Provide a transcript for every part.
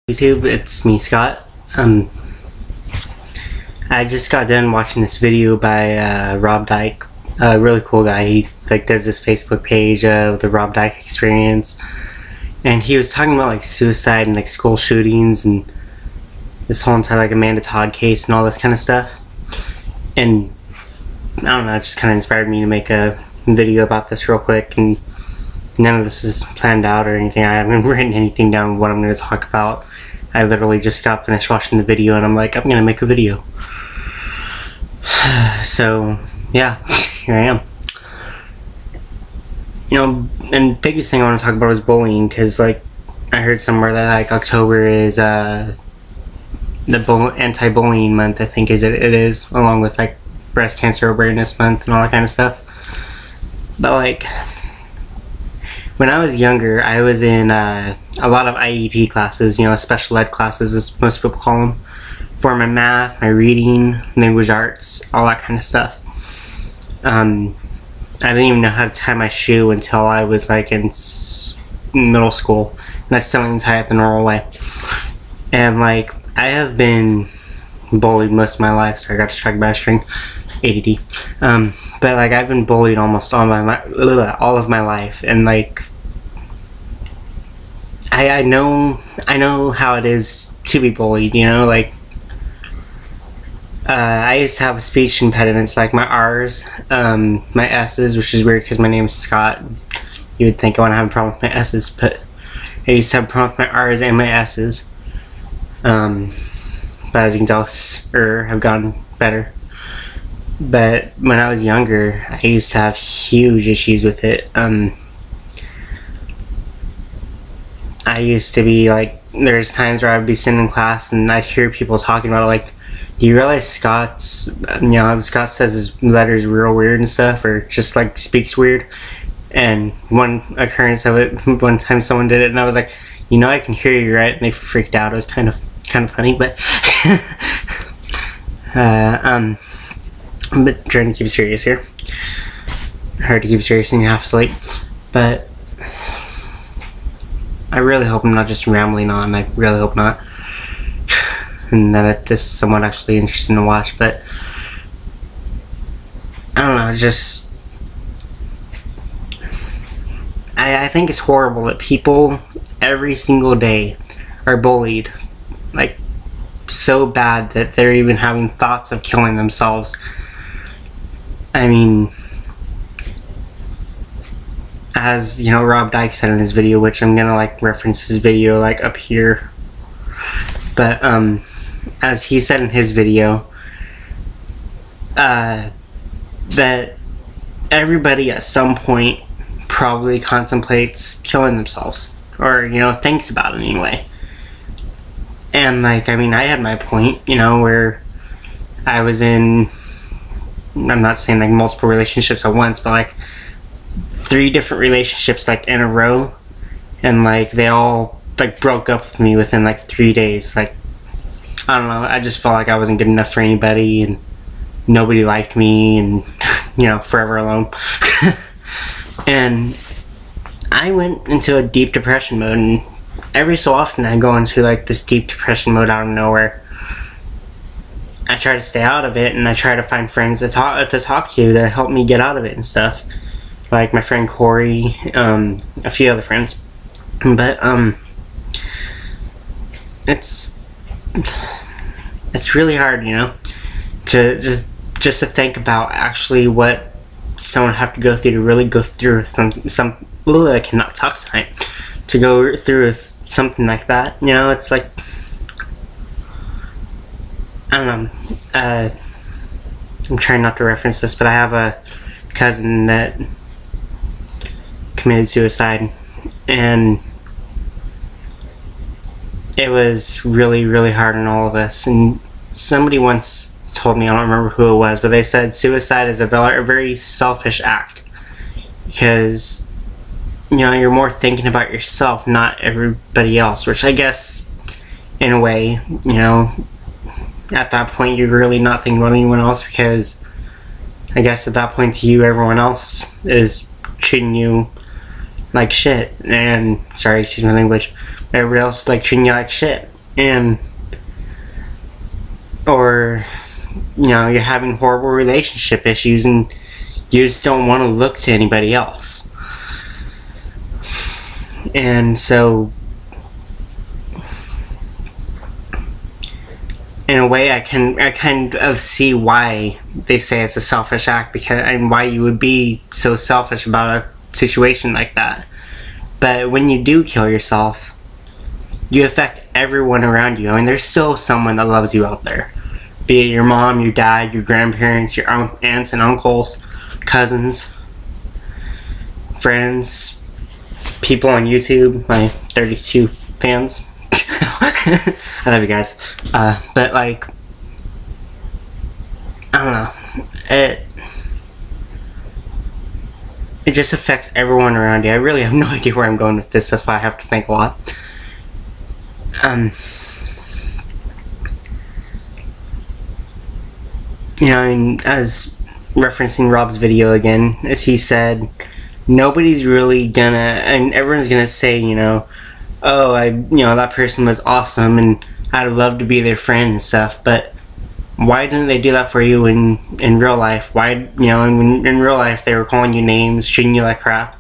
YouTube, it's me, Scott. I just got done watching this video by Rob Dyke, a really cool guy. He does this Facebook page of the Rob Dyke Experience, and he was talking about suicide and school shootings and this whole entire Amanda Todd case and all this kind of stuff. And I don't know, it just kind of inspired me to make a video about this real quick. And none of this is planned out or anything. I haven't written anything down what I'm going to talk about. I literally just got finished watching the video and I'm like, I'm going to make a video. So, yeah, here I am. And biggest thing I want to talk about is bullying, because I heard somewhere that October is the anti-bullying month, I think it is, along with breast cancer awareness month and all that kind of stuff. But when I was younger, I was in a lot of IEP classes, special ed classes as most people call them, for my math, my reading, language arts, all that kind of stuff. I didn't even know how to tie my shoe until I was in middle school, and I still didn't tie it the normal way. And I have been bullied most of my life. So I got distracted by a string, ADD. But I've been bullied almost all of my life, and I know how it is to be bullied. I used to have speech impediments, my R's, my S's, which is weird because my name is Scott. You would think I wouldn't have a problem with my S's, but I used to have a problem with my R's and my S's. But as you can tell, have gotten better. But when I was younger, I used to have huge issues with it. I used to be there's times where I'd be sitting in class and I'd hear people talking about it, do you realize Scott says his letters real weird and stuff, or just speaks weird? And one occurrence of it, one time someone did it and I was like, I can hear you, right? And they freaked out. It was kind of funny, but I'm trying to keep it serious here. Hard to keep it serious when you're half asleep, but I really hope I'm not just rambling on. I really hope not. And that this is somewhat actually interesting to watch, but I don't know, I think it's horrible that people every single day are bullied so bad that they're even having thoughts of killing themselves. I mean, as Rob Dyke said in his video, which I'm gonna reference his video up here, but as he said in his video, that everybody at some point probably contemplates killing themselves, or thinks about it anyway. And I had my point, where I was in, I'm not saying multiple relationships at once, but 3 different relationships in a row, and they all broke up with me within 3 days. I don't know, I just felt like I wasn't good enough for anybody, and nobody liked me, and forever alone. And I went into a deep depression mode, and every so often I go into this deep depression mode out of nowhere. I try to stay out of it, and I try to find friends to talk to help me get out of it and stuff. Like my friend Corey, a few other friends. But it's really hard, to just to think about actually what someone have to go through to really go through some I cannot talk tonight, to go through something like that. It's I don't know. I'm trying not to reference this, but I have a cousin that committed suicide, and it was really, really hard on all of us. And somebody once told me, I don't remember who it was, but they said suicide is a very selfish act, because you're more thinking about yourself, not everybody else, which I guess in a way, at that point you're really not thinking about anyone else, because I guess at that point to you everyone else is treating you like shit, and sorry, excuse my language, everybody else is like treating you like shit, and or you're having horrible relationship issues and you just don't want to look to anybody else. And so in a way I kind of see why they say it's a selfish act, because and why you would be so selfish about a situation like that. But when you do kill yourself, you affect everyone around you. I mean, there's still someone that loves you out there. Be it your mom, your dad, your grandparents, your aunts and uncles, cousins, friends, people on YouTube, my 32 fans. I love you guys. But like, I don't know. It just affects everyone around you. I really have no idea where I'm going with this. That's why I have to think a lot. And as referencing Rob's video again, as he said, nobody's really gonna, and everyone's gonna say, oh, that person was awesome and I'd love to be their friend and stuff, but why didn't they do that for you in real life? Why, in real life they were calling you names, treating you like crap,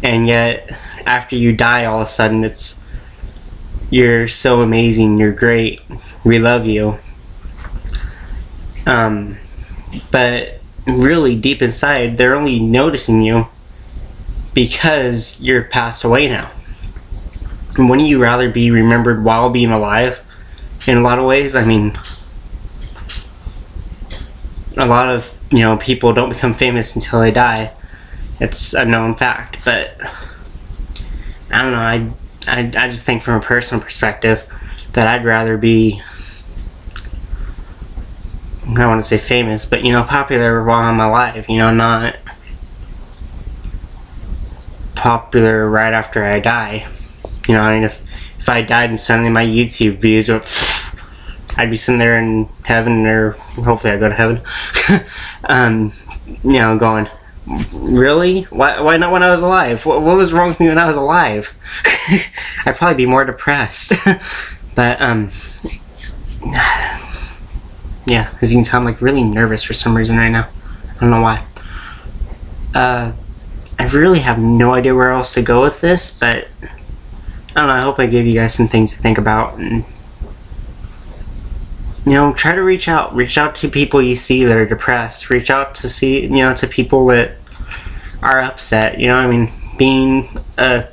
and yet after you die, all of a sudden it's, you're so amazing, you're great, we love you. But really deep inside, they're only noticing you because you're passed away now. And wouldn't you rather be remembered while being alive? In a lot of ways, I mean, a lot of people don't become famous until they die. It's a known fact, but I don't know. I just think from a personal perspective that I'd rather be, I don't want to say famous, but popular while I'm alive. Not popular right after I die. I mean, if I died and suddenly my YouTube views were, I'd be sitting there in heaven, or hopefully I go to heaven, going, really? Why not when I was alive? What was wrong with me when I was alive? I'd probably be more depressed. But, yeah, as you can tell, I'm like really nervous for some reason right now. I don't know why. I really have no idea where else to go with this, but I don't know, I hope I gave you guys some things to think about, and try to reach out to people you see that are depressed, reach out to see, to people that are upset, I mean, being a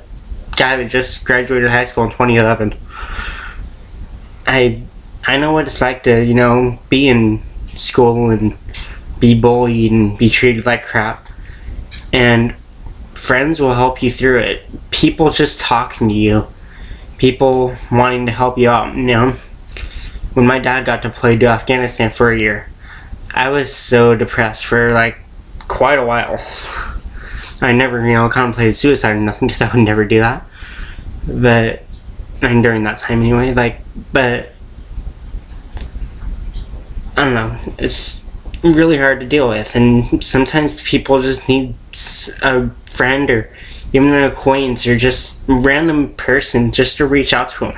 guy that just graduated high school in 2011, I know what it's like to, be in school and be bullied and be treated like crap, and friends will help you through it. People just talking to you, people wanting to help you out. When my dad got deployed to Afghanistan for a year, I was so depressed for like quite a while. I never, contemplated suicide or nothing, because I would never do that. But, and during that time anyway, but I don't know, it's really hard to deal with, and sometimes people just need a friend or even an acquaintance or just a random person just to reach out to them.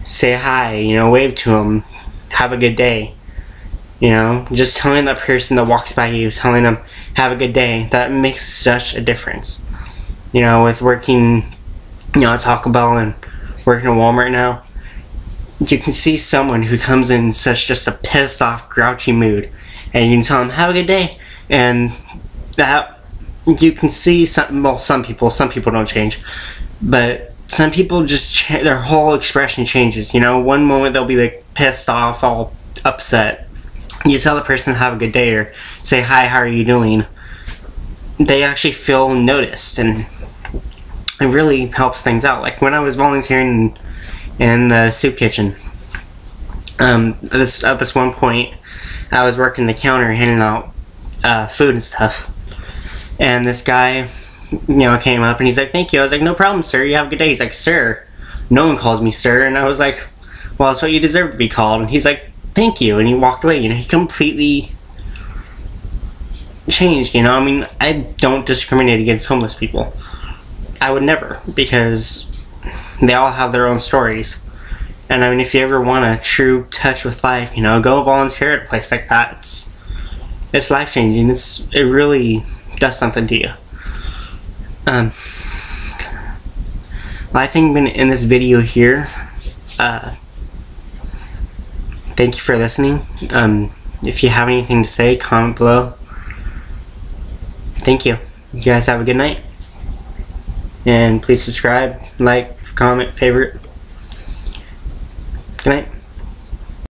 Say hi, wave to them, have a good day. Just telling that person that walks by you, telling them, have a good day, that makes such a difference. With working, at Taco Bell and working at Walmart now, you can see someone who comes in such just a pissed off, grouchy mood, and you can tell them, have a good day, and that, you can see some people don't change, but some people just, their whole expression changes. One moment they'll be like pissed off, all upset. You tell the person to have a good day or say, hi, how are you doing? They actually feel noticed, and it really helps things out. Like when I was volunteering in the soup kitchen, at this one point, I was working the counter handing out food and stuff, and this guy came up and he's like, thank you. I was like, no problem, sir, you have a good day. He's like, sir, no one calls me sir. And I was like, well, that's what you deserve to be called. And he's like, thank you, and he walked away. He completely changed. I mean, I don't discriminate against homeless people. I would never, because they all have their own stories, And I mean, if you ever want a true touch with life, you know, go volunteer at a place like that. It's life changing. It really does something to you. I think I'm gonna end this video here. Thank you for listening. If you have anything to say, comment below. Thank you. You guys have a good night. And please subscribe, like, comment, favorite. Good night.